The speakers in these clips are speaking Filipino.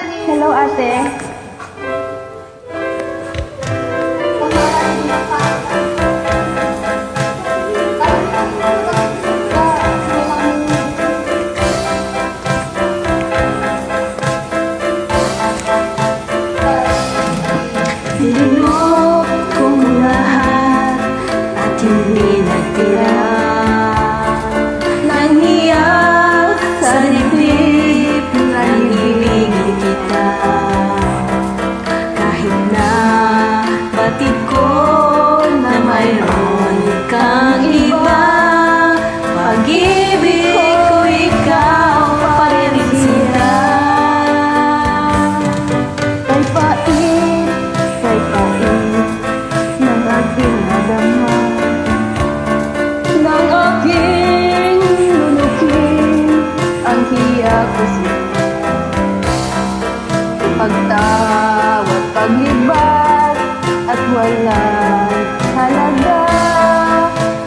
Hello, ate. Linok kong lahat at hindi nagtira. Nangiyak sa dibdib, nanibigin kita. Kahit na batid ko na mayroon kang iba, pag-ibig ko ikaw pa rin sila. Kay pait ng aking nadama, ng aking lunukin ang hiya ko siya. Pagtawat, paglibat at walang halaga,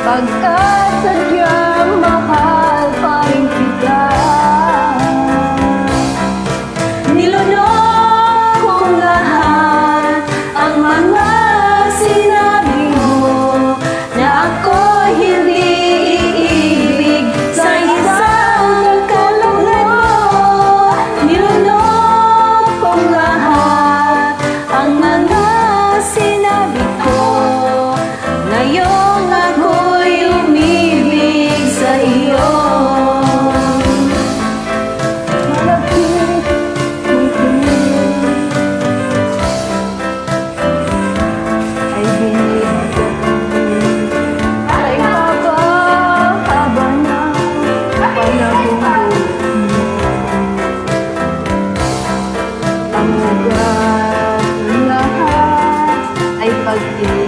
pagkat sadyang mahal pa rin kita. Nilunok kong lahat ang mga sinabi mo na ako hindi iibig sa isang kalugad mo. Nilunok kong lahat ang mga sinabi ko. Ngayong ako'y umibig sa iyo. Malapit kung tingin ay binibigyan ay haba na panahon mo. Ang ugat ng lahat ay pag-ibig.